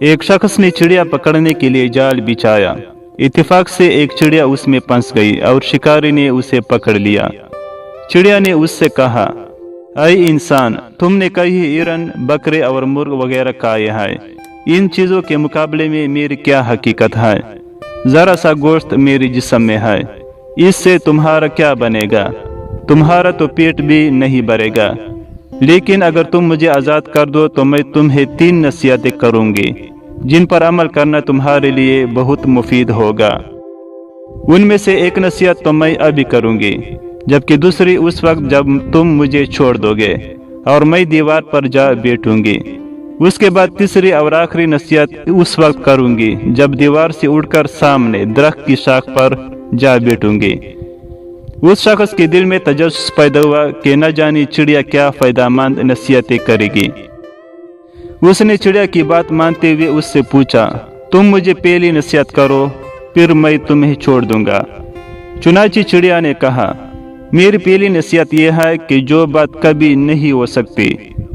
ایک شخص نے چڑیا پکڑنے کے لیے جال بچھایا۔ اتفاق سے ایک چڑیا اس میں پھنس گئی اور شکاری نے اسے پکڑ لیا۔ چڑیا نے اس سے کہا، اے انسان، تم نے کئی ہرن، بکرے اور مرغ وغیرہ کھائے ہیں، ان چیزوں کے مقابلے میں میری کیا حقیقت ہے؟ ذرا سا گوشت میرے جسم میں ہے، اس سے تمہارا کیا بنے گا؟ تمہارا تو پیٹ بھی نہیں بھرے گا۔ لیکن اگر تم مجھے آزاد کر دو تو میں تمہیں 3 نصیحتیں کروں گی جن پر عمل کرنا تمہارے لیے بہت مفید ہوگا۔ ان میں سے ایک نصیحت تو میں ابھی کروں گی، جبکہ دوسری اس وقت جب تم مجھے چھوڑ دو گے اور میں دیوار پر جا بیٹھوں گی۔ اس کے بعد تیسری اور آخری نصیحت اس وقت کروں گی جب دیوار سے اڑ کر سامنے درخت کی شاخ پر جا بیٹھوں گی۔ اس شخص کے دل میں تجسس پیدا ہوا کہ نہ جانے چڑیا کیا فائدہ مند نصیحتیں کرے گی۔ اس نے چڑیا کی بات مانتے ہوئے اس سے پوچھا، تم مجھے پہلی نصیحت کرو، پھر میں تمہیں چھوڑ دوں گا۔ چنانچہ چڑیا نے کہا، میری پہلی نصیحت یہ ہے کہ جو بات کبھی نہیں ہو سکتی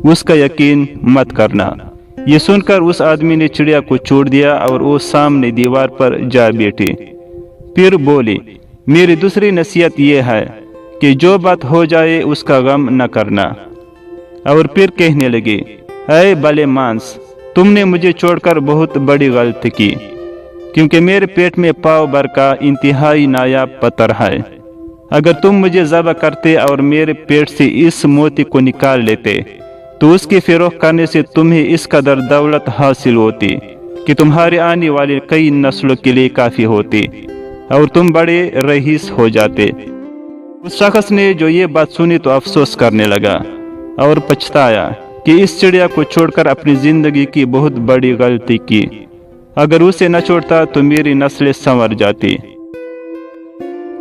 اس کا یقین مت کرنا۔ یہ سن کر اس آدمی نے چڑیا کو چھوڑ دیا اور وہ سامنے دیوار پر جا بیٹھی۔ پھر بولی، میری دوسری نصیحت یہ ہے کہ جو بات ہو جائے اس کا غم نہ کرنا۔ اور پھر کہنے لگی، اے بھلے مانس، تم نے مجھے چھوڑ کر بہت بڑی غلطی کی، کیونکہ میرے پیٹ میں پاؤ بھر کا انتہائی نایاب پتھر ہے۔ اگر تم مجھے ذبح کرتے اور میرے پیٹ سے اس موتی کو نکال لیتے تو اس کی فروخت کرنے سے تمہیں اس قدر دولت حاصل ہوتی کہ تمہارے آنے والے کئی نسلوں کے لیے کافی ہوتی اور تم بڑے رئیس ہو جاتے۔ اس شخص نے جو یہ بات سنی تو افسوس کرنے لگا اور پچھتایا کہ اس چڑیا کو چھوڑ کر اپنی زندگی کی بہت بڑی غلطی کی۔ اگر اسے نہ چھوڑتا تو میری نسلیں سنور جاتی۔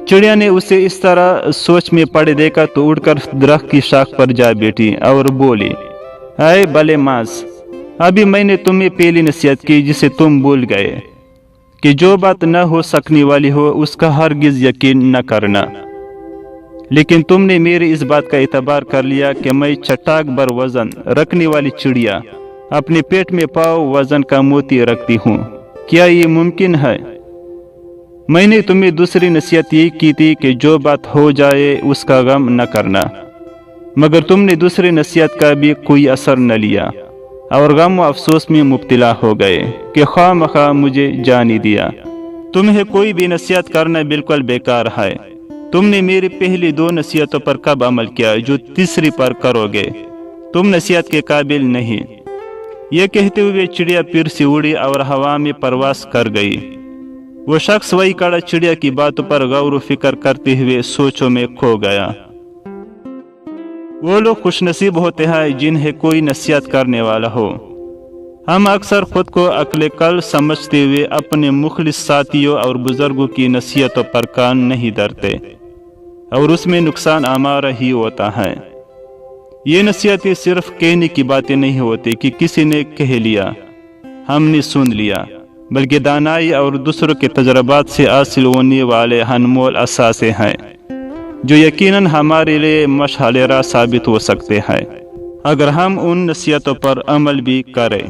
چڑیا نے اسے اس طرح سوچ میں پڑے دیکھا تو اڑ کر درخت کی شاخ پر جا بیٹھی اور بولی، اے بھلے ماس، ابھی میں نے تمہیں پہلی نصیحت کی جسے تم بھول گئے کہ جو بات نہ ہو سکنے والی ہو اس کا ہرگز یقین نہ کرنا۔ لیکن تم نے میری اس بات کا اعتبار کر لیا کہ میں چٹاک بر وزن رکھنے والی چڑیا اپنے پیٹ میں پاؤ وزن کا موتی رکھتی ہوں۔ کیا یہ ممکن ہے؟ میں نے تمہیں دوسری نصیحت یہ کی تھی کہ جو بات ہو جائے اس کا غم نہ کرنا، مگر تم نے دوسری نصیحت کا بھی کوئی اثر نہ لیا اور غم و افسوس میں مبتلا ہو گئے کہ خواہ مخواہ مجھے جانے دیا۔ تمہیں کوئی بھی نصیحت کرنا بالکل بیکار ہے۔ تم نے میری پہلی 2 نصیحتوں پر کب عمل کیا جو تیسری پر کرو گے؟ تم نصیحت کے قابل نہیں۔ یہ کہتے ہوئے چڑیا پھر سے اڑی اور ہوا میں پرواز کر گئی۔ وہ شخص وہی کڑا چڑیا کی باتوں پر غور و فکر کرتے ہوئے سوچوں میں کھو گیا۔ وہ لوگ خوش نصیب ہوتے ہیں جنہیں کوئی نصیحت کرنے والا ہو۔ ہم اکثر خود کو عقل کل سمجھتے ہوئے اپنے مخلص ساتھیوں اور بزرگوں کی نصیحتوں پر کان نہیں دھرتے اور اس میں نقصان ہمارا ہی ہوتا ہے۔ یہ نصیحتیں صرف کہنے کی باتیں نہیں ہوتی کہ کسی نے کہہ لیا، ہم نے سن لیا، بلکہ دانائی اور دوسروں کے تجربات سے حاصل ہونے والے انمول اثاثے ہیں جو یقیناً ہمارے لیے مشعل راہ ثابت ہو سکتے ہیں اگر ہم ان نصیحتوں پر عمل بھی کریں۔